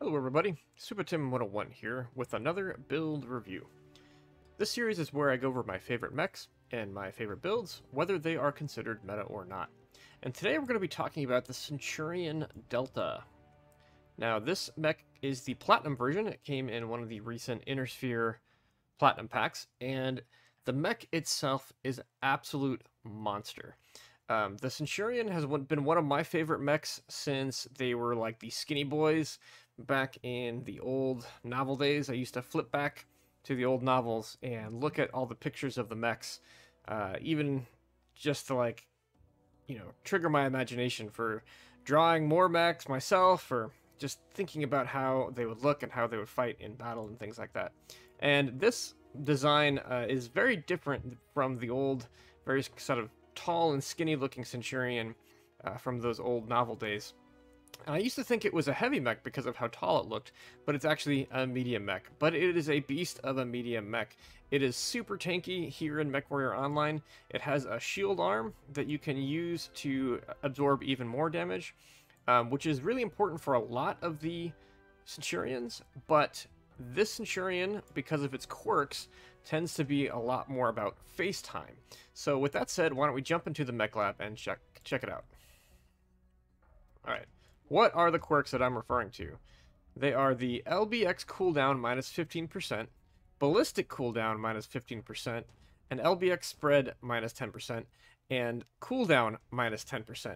Hello everybody, SuperTim101 here with another build review. This series is where I go over my favorite mechs and my favorite builds, whether they are considered meta or not. And today we're going to be talking about the Centurion Delta. Now this mech is the Platinum version. It came in one of the recent Inner Sphere Platinum packs, and the mech itself is an absolute monster. The Centurion has been one of my favorite mechs since they were like the skinny boys back in the old novel days. I used to flip back to the old novels and look at all the pictures of the mechs, even just to trigger my imagination for drawing more mechs myself, or just thinking about how they would look and how they would fight in battle and things like that. And this design is very different from the old, very sort of tall and skinny looking Centurion from those old novel days. And I used to think it was a heavy mech because of how tall it looked, but it's actually a medium mech. But it is a beast of a medium mech. It is super tanky here in Mechwarrior Online. It has a shield arm that you can use to absorb even more damage, which is really important for a lot of the Centurions, but this Centurion, because of its quirks, tends to be a lot more about face time. So with that said, why don't we jump into the mech lab and check it out. Alright, what are the quirks that I'm referring to? They are the LBX cooldown minus 15%, ballistic cooldown minus 15%, and LBX spread minus 10%, and cooldown minus 10%.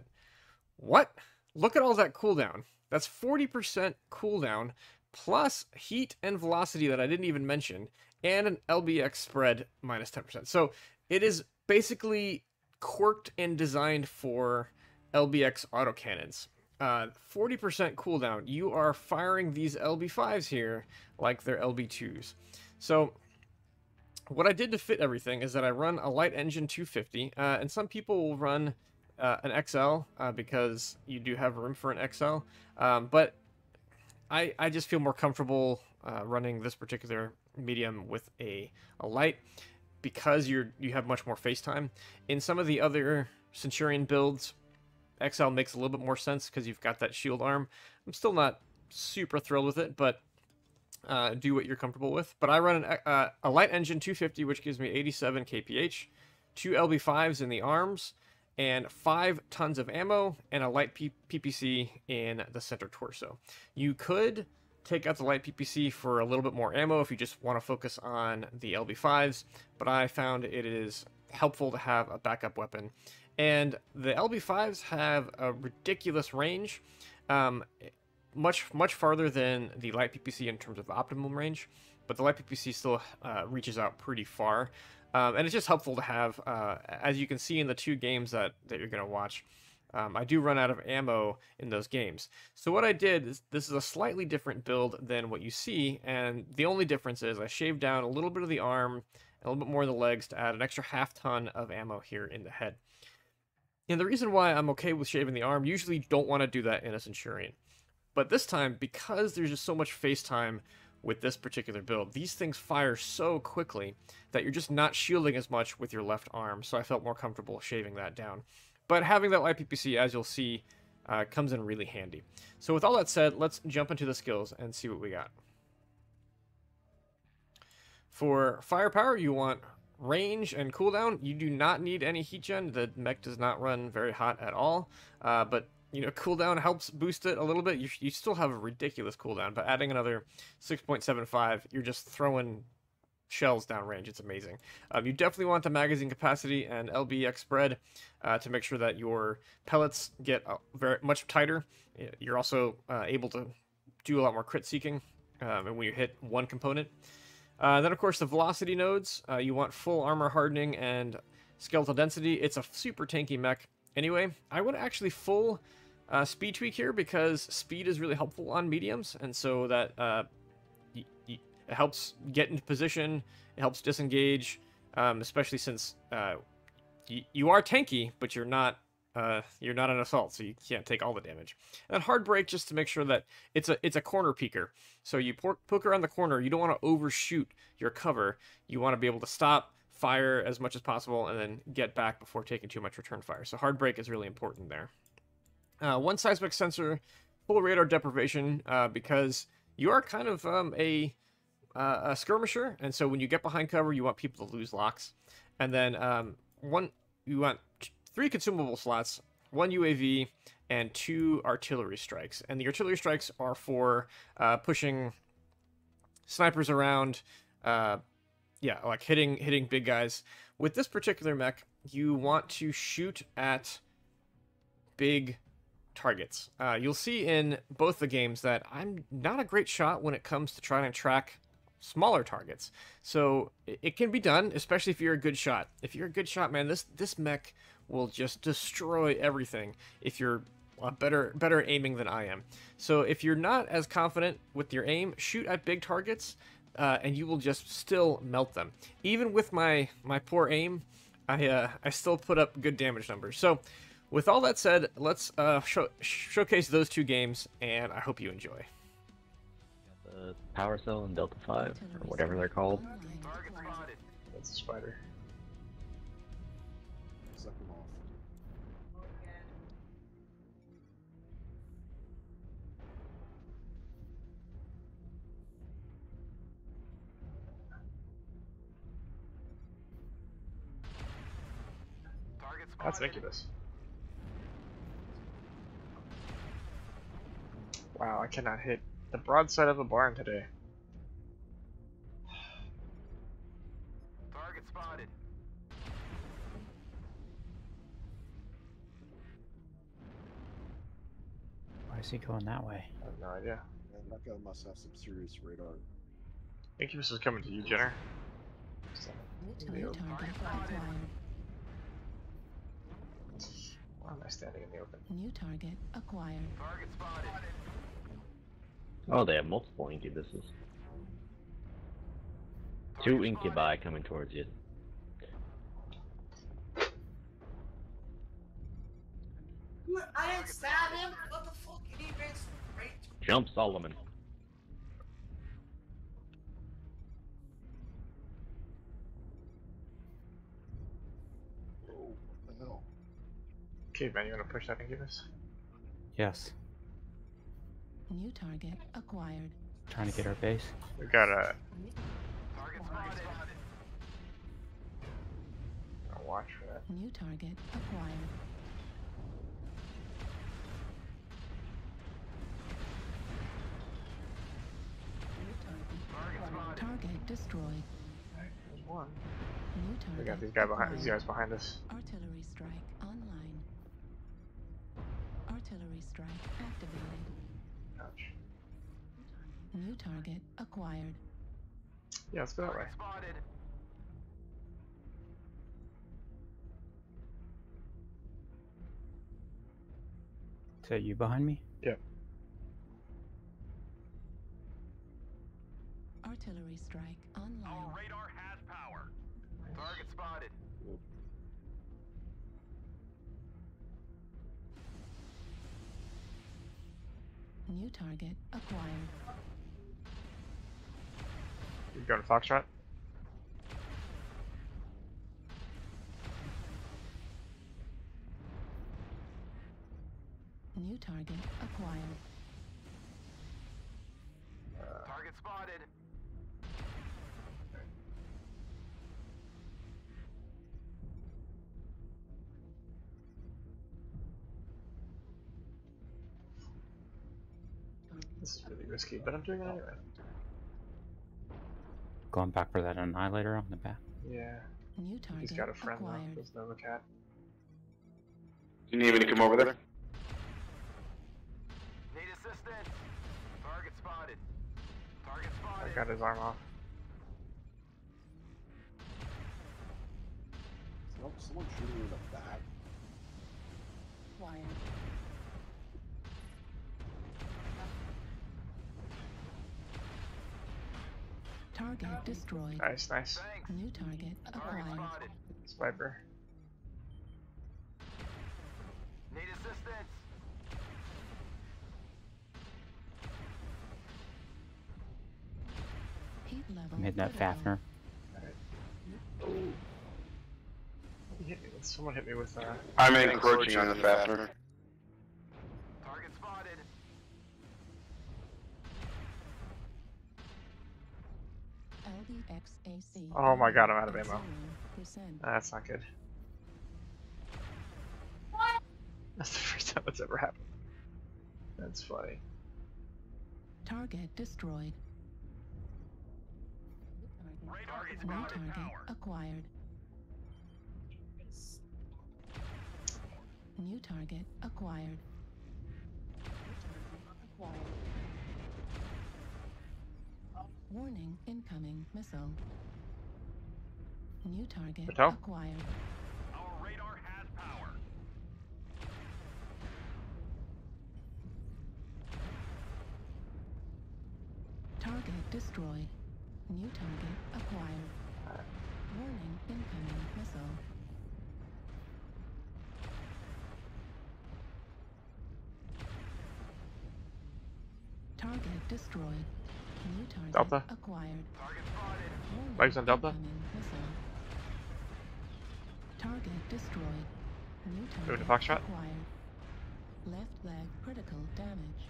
What? Look at all that cooldown. That's 40% cooldown, plus heat and velocity that I didn't even mention, and an LBX spread minus 10%. So it is basically quirked and designed for LBX autocannons. 40% cooldown. You are firing these LB5s here like they're LB2s. So what I did to fit everything is that I run a light engine 250, and some people will run an XL because you do have room for an XL, but I just feel more comfortable running this particular medium with a light because you have much more face time. In some of the other Centurion builds, XL makes a little bit more sense because you've got that shield arm. I'm still not super thrilled with it, but do what you're comfortable with. But I run a light engine 250, which gives me 87 kph, 2 LB5s in the arms, and 5 tons of ammo, and a light PPC in the center torso. You could take out the light PPC for a little bit more ammo if you just want to focus on the LB5s, but I found it is helpful to have a backup weapon. And the LB5s have a ridiculous range, much farther than the light PPC in terms of optimum range, but the light PPC still reaches out pretty far. And it's just helpful to have, as you can see in the 2 games that you're going to watch. I do run out of ammo in those games. So what I did is, this is a slightly different build than what you see, and the only difference is I shaved down a little bit of the arm, a little bit more of the legs to add an extra half ton of ammo here in the head. And the reason why I'm okay with shaving the arm, usually don't want to do that in a Centurion. But this time, because there's just so much face time with this particular build, these things fire so quickly that you're just not shielding as much with your left arm, so I felt more comfortable shaving that down. But having that light PPC, as you'll see, comes in really handy. So with all that said, let's jump into the skills and see what we got. For firepower, you want range and cooldown. You do not need any heat gen. The mech does not run very hot at all, but cooldown helps boost it a little bit. You still have a ridiculous cooldown, but adding another 6.75, you're just throwing shells downrange. It's amazing. You definitely want the magazine capacity and LBX spread to make sure that your pellets get very much tighter. You're also able to do a lot more crit seeking and when you hit one component. Then, of course, the velocity nodes. You want full armor hardening and skeletal density. It's a super tanky mech. Anyway, I would actually full speed tweak here because speed is really helpful on mediums, and so that it helps get into position, it helps disengage, especially since you are tanky, but you're not an assault, so you can't take all the damage. And hard break just to make sure that it's a corner peeker. So you poke around the corner. You don't want to overshoot your cover. You want to be able to stop, fire as much as possible, and then get back before taking too much return fire. So hard break is really important there. One seismic sensor full radar deprivation because you are kind of a skirmisher, and so when you get behind cover, you want people to lose locks. And then you want 3 consumable slots, 1 UAV, and 2 artillery strikes. And the artillery strikes are for pushing snipers around, yeah, like hitting big guys. With this particular mech, you want to shoot at big targets. You'll see in both the games that I'm not a great shot when it comes to trying to track smaller targets. So it can be done, especially if you're a good shot. If you're a good shot, man, this mech will just destroy everything if you're better aiming than I am. So if you're not as confident with your aim, shoot at big targets, and you will just still melt them. Even with my poor aim, I still put up good damage numbers. So with all that said, let's showcase those 2 games, and I hope you enjoy. The power cell and Delta 5, or whatever they're called. That's a spider. Suck him off. That's Incubus. Wow, I cannot hit the broadside of a barn today. Target spotted. Why is he going that way? I have no idea. Man, that guy must have some serious radar. Incubus is coming to you, Jenner. New target acquired. Why am I standing in the open? New target acquired. Target spotted. Oh, they have multiple incubuses. 2 incubi coming towards you. I didn't stab him. What the fuck? He ran straight. Jump, Solomon. Oh, what the hell? Okay, man, you wanna push that Incubus? Yes. New target acquired. Trying to get our base. We got a. Target spotted. I'll watch for that. New target acquired. Target spotted. Target destroyed. Alright, there's one. New target. We got these guys behind us. Artillery strike online. Artillery strike activated. Ouch. New target acquired. Yeah, let's go that way. Target spotted. Is that you behind me? Yep. Artillery strike online. Our radar has power. Target spotted. New target acquired. You going to Foxtrot? New target acquired. Target spotted. This is really risky, but I'm doing it anyway. Going back for that annihilator on the back. Yeah. New target He's got a friend though. acquired. There's no cat. You need me to come over there? Need assistance. Target spotted. Target I spotted. got his arm off. Someone shooting in the back. Acquired. Target destroyed. Nice, nice. Thanks. New target Target acquired. spotted. Sniper. Need assistance. Heat level. Made that critical. Fafner. He hit me with, someone hit me with I'm encroaching on the Fafner. Target spotted. LDXAC. Oh my god, I'm out of at ammo. 0%. That's not good. That's the first time it's ever happened. That's funny. Target destroyed. Target New spotted. target Power. acquired. New target acquired. Warning, incoming missile. New target Patel? acquired. Our radar has power. Target destroyed. New target acquired. Warning, incoming missile. Target destroyed. New target Delta. acquired. Target spotted. Warning, Legs on Delta. incoming missile. Target destroyed. New Move to target Foxtrot. acquired. Left leg critical damage.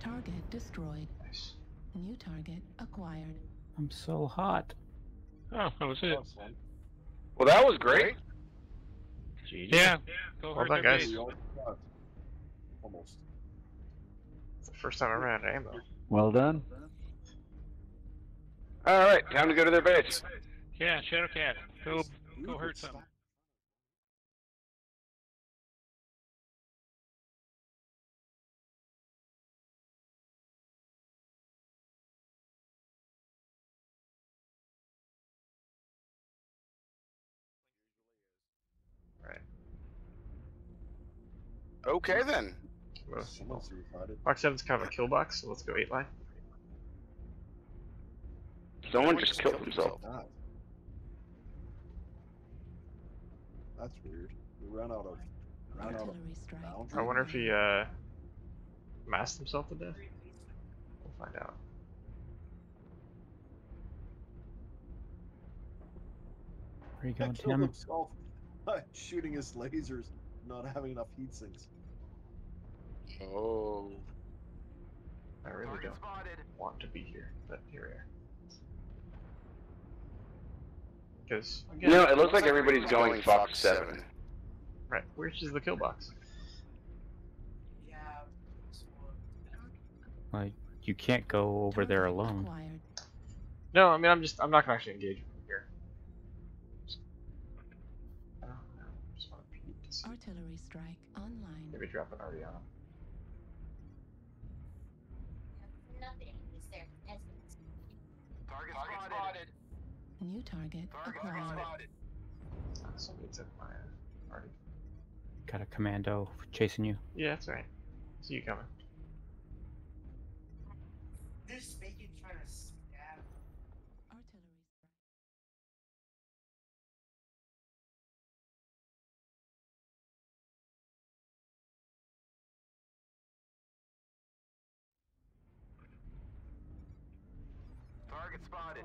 Target destroyed. Nice. New target acquired. I'm so hot. Oh, that was it. That was fun. Well, that was great. GG. Yeah. Go Well hurt done, their guys. base. We all got almost. It's the first time I ran out of ammo. Well done. All right, time to go to their base. Yeah, Shadowcat. Go Dude, hurt it's some. not- Right. Okay then. Well, Someone certified it. Box 7's kind of a kill box, so let's go 8 line. Someone just killed himself. Not. That's weird. We ran out of Artillery strike. boundary. I wonder if he masked himself to death. We'll find out. Where you He going, killed Tim? himself by shooting his lasers, not having enough heat sinks. Oh. I really Target don't spotted. want to be here, but here we are. Because, You know, it looks like everybody's going Fox 7. right, which is the kill box? Yeah. Like, you can't go over there Target alone. acquired. No, I mean, I'm not gonna actually engage from here. I don't know. Just want to peek to see. Artillery strike online. Maybe drop an already on him. Target spotted. New target Target acquired. spotted. Somebody took my already. Got a commando chasing you. Yeah, that's right. See you coming. This bacon trying to stab. Artillery strike. Target spotted.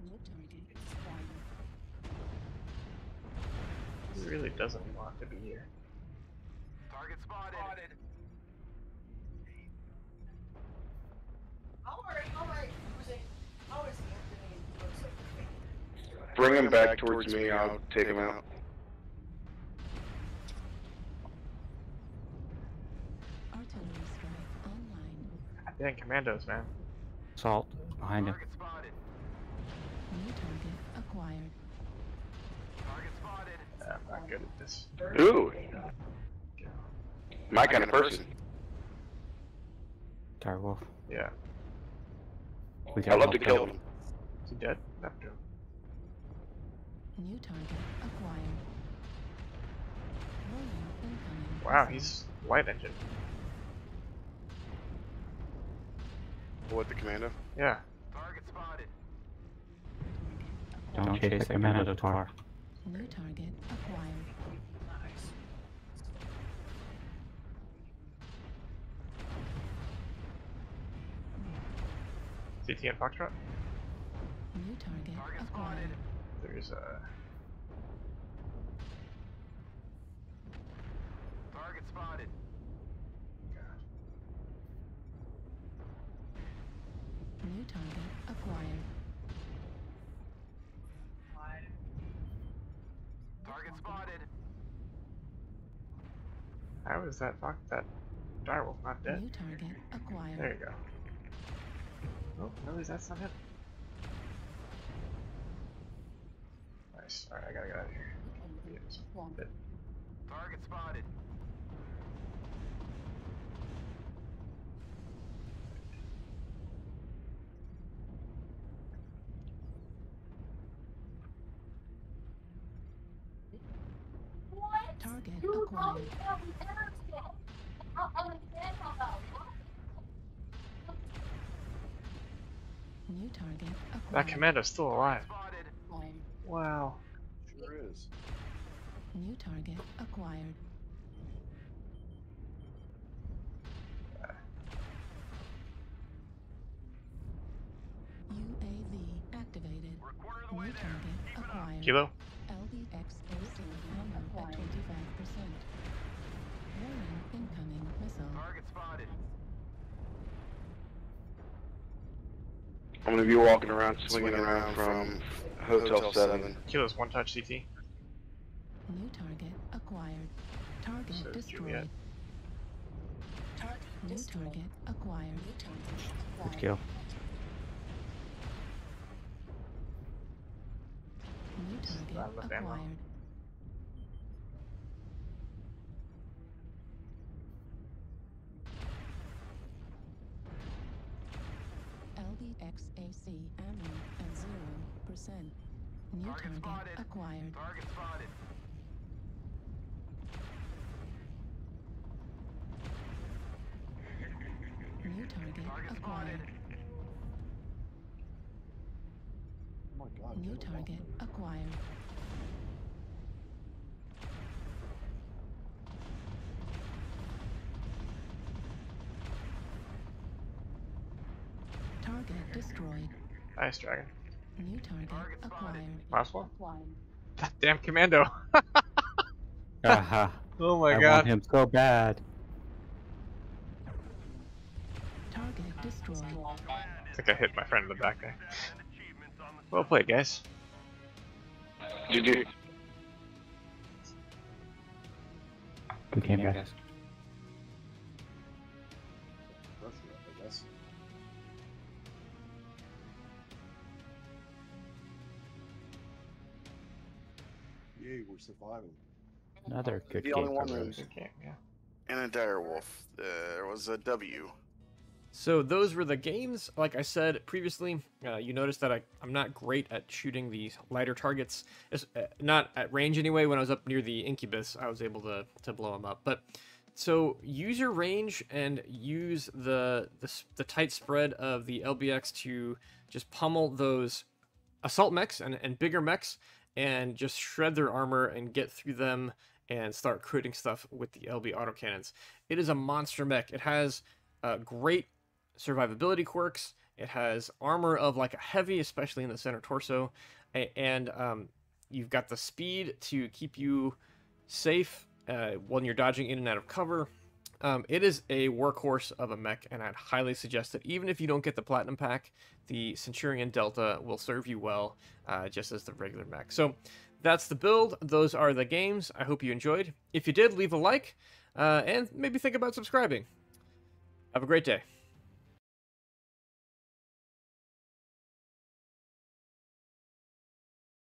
New target acquired. He really doesn't want to be here. Target spotted. How is Anthony looks like Bring him back towards me, I'll take him out. Artillery strike online. Dang, commandos, man. Assault behind him. Target spotted. New target acquired. Target spotted. I'm not good at this. Ooh. My kind of person. Direwolf. Yeah. We I got love to one kill them. Is he dead? After him. New target acquired. Warning, incoming. Wow, missile. he's light engine. What, the commando? Yeah. Target spotted. Don't chase the commando too far. New target acquired. CT and Foxtrot? New target Target acquired. spotted. There's a. Target spotted. God. New target acquired. Target spotted. How is that direwolf not dead? New target acquired. There you go. Oh, no, that's not him. Nice. Alright, I gotta get out of here. Dead. Target spotted. Target acquired. New target acquired. That commando's still alive. Spotted. Wow. Sure is. New target acquired. UAV activated. We're a quarter of the way New there. target Keep it up. acquired. Kilo? LBXAC ammo at 25%. Warning, incoming missile. Target spotted. I'm gonna be walking around, swinging around from Hotel 7. Kilo's one touch CT. New target acquired. Target So destroyed. Juliet. New target acquired. Good kill. New target Not enough ammo. acquired. LBXAC ammo at 0%. New Target target spotted. acquired. Target spotted. New target Target acquired. spotted. Oh my god. New get it off target me. acquired. Target destroyed. Nice, Dragon. New target Target spotted. acquired. Last one? That damn commando. Aha. Oh my I god. want him so bad. Target destroyed. I think I hit my friend in the back there. Well played, guys. GG. Good game, guys. Pressure up, I guess. Yay, we're surviving. Another good The game only one for that- Rose. Good game, yeah. And a direwolf. There was a W. So those were the games. Like I said previously, you noticed that I'm not great at shooting these lighter targets. Not at range anyway. When I was up near the Incubus, I was able to blow them up. But so use your range and use the tight spread of the LBX to just pummel those assault mechs and bigger mechs and just shred their armor and get through them and start creating stuff with the LB autocannons. It is a monster mech. It has great survivability quirks. It has armor of like a heavy, especially in the center torso, and you've got the speed to keep you safe when you're dodging in and out of cover. It is a workhorse of a mech, and I'd highly suggest that even if you don't get the Platinum Pack, the Centurion Delta will serve you well, just as the regular mech. So that's the build. Those are the games. I hope you enjoyed. If you did, leave a like, and maybe think about subscribing. Have a great day.